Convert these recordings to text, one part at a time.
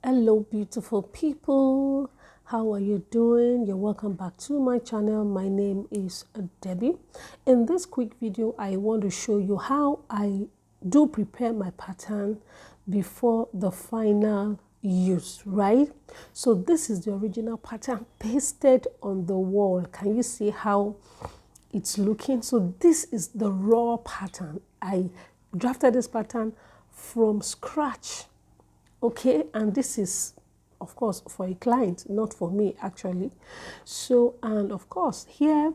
Hello beautiful people, how are you doing? You're welcome back to my channel. My name is Debbie. In this quick video I want to show you how I do prepare my pattern before the final use, right? So this is the original pattern pasted on the wall. Can you see how it's looking? So this is the raw pattern. I drafted this pattern from scratch. Okay, and this is of course for a client, not for me actually. So, and of course here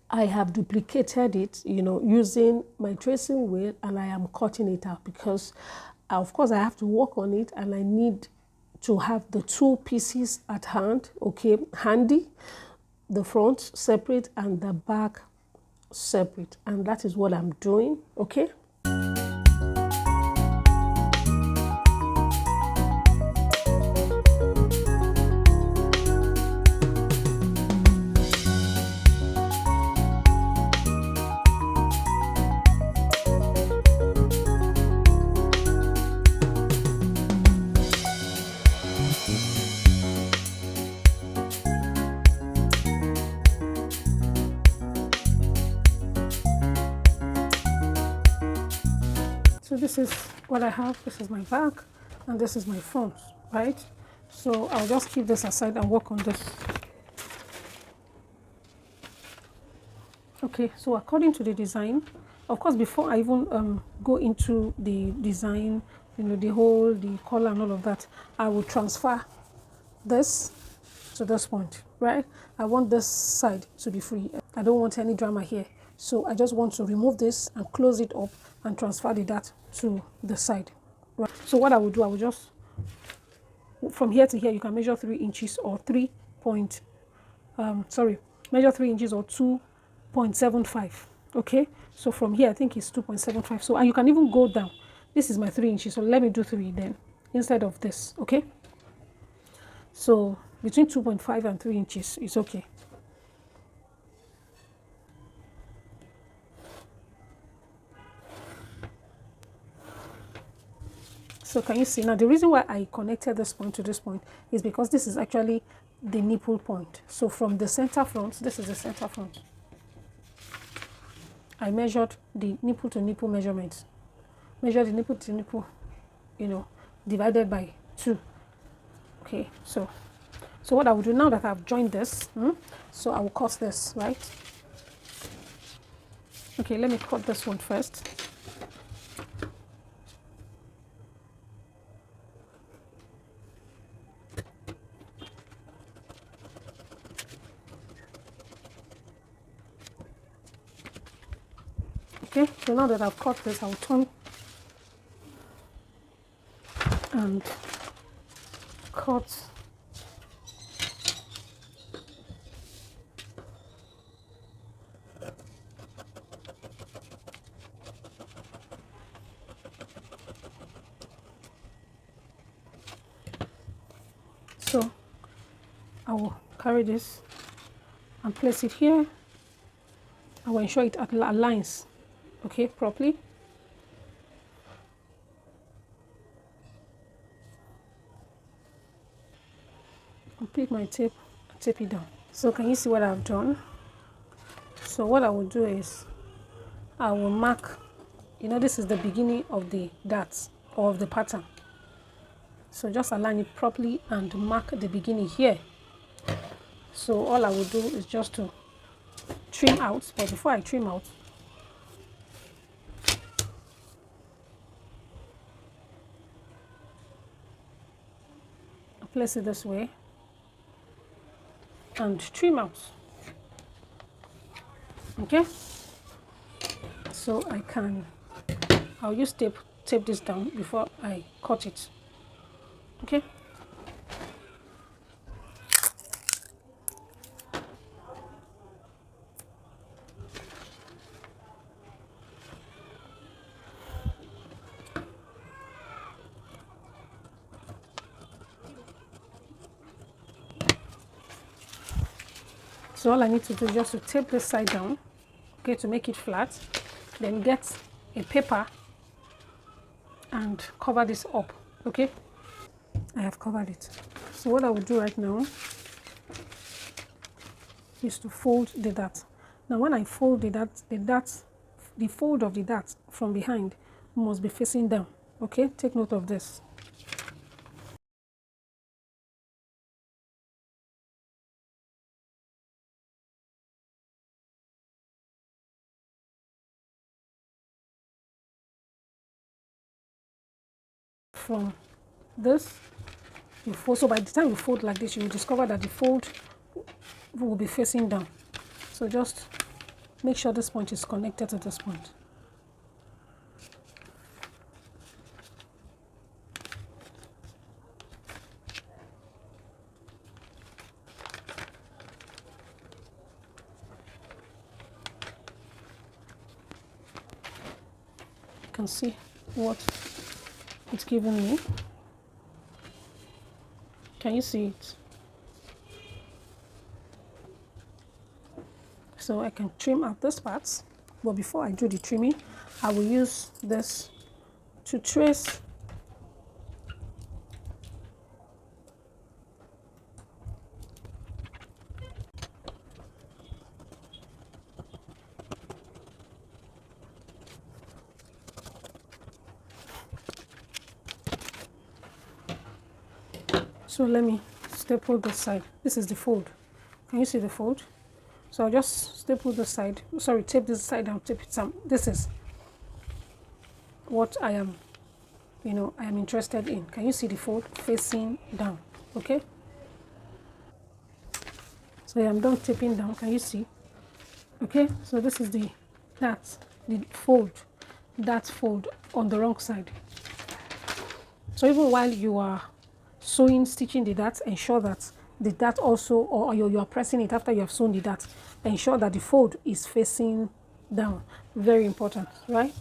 I have duplicated it, using my tracing wheel, and I am cutting it out because of course I have to work on it and I need to have the two pieces at hand, okay, handy, the front separate and the back separate, and that is what I'm doing. Okay. So this is what I have. This is my back and this is my front, right? So I'll just keep this aside and work on this. Okay, so according to the design, of course, before I even go into the design, the hole, the collar and all of that, I will transfer this to this point, right? I want this side to be free. I don't want any drama here. So I just want to remove this and close it up and transfer the dart to the side. Right. So what I will do, I will just, from here to here, you can measure 3 inches or measure 3 inches or 2.75. Okay. So from here, I think it's 2.75. So, and you can even go down. This is my 3 inches. So let me do 3 then instead of this. Okay. So between 2.5 and 3 inches is okay. So can you see now, the reason why I connected this point to this point is because this is actually the nipple point. So from the center front, this is the center front. I measured the nipple to nipple measurements. Measure the nipple to nipple, divided by 2. Okay, so what I will do now that I've joined this, so I will cut this, right? Okay, let me cut this one first. Okay, so now that I've cut this, I'll turn and cut so I will carry this and place it here. I will ensure it aligns, okay, properly. I'll pick my tape and tape it down. So can you see what I've done? So what I will do is I will mark, this is the beginning of the darts or of the pattern. So just align it properly and mark the beginning here. So all I will do is just to trim out, but before I trim out, I'll place it this way and trim out. Okay, so I'll use tape this down before I cut it. Okay. So all I need to do is just to tape this side down, okay, to make it flat. Then get a paper and cover this up, okay. I have covered it. So what I will do right now is to fold the dart. Now when I fold the fold of the dart from behind must be facing down. Okay, take note of this. From this, you fold. So by the time you fold like this, you will discover that the fold will be facing down. So just make sure this point is connected to this point. You can see what it's given me. Can you see it? So I can trim out this part, but before I do the trimming, I will use this to trace so let me staple this side. This is the fold. Can you see the fold? So I'll just staple this side, sorry, tape this side down, tape it some. This is what I am, I am interested in. Can you see the fold facing down? Okay. So I'm done taping down. Can you see? Okay. So this is the fold on the wrong side. So even while you are stitching the dart, ensure that the dart also, or you are pressing it after you have sewn the dart, ensure that the fold is facing down. Very important, right?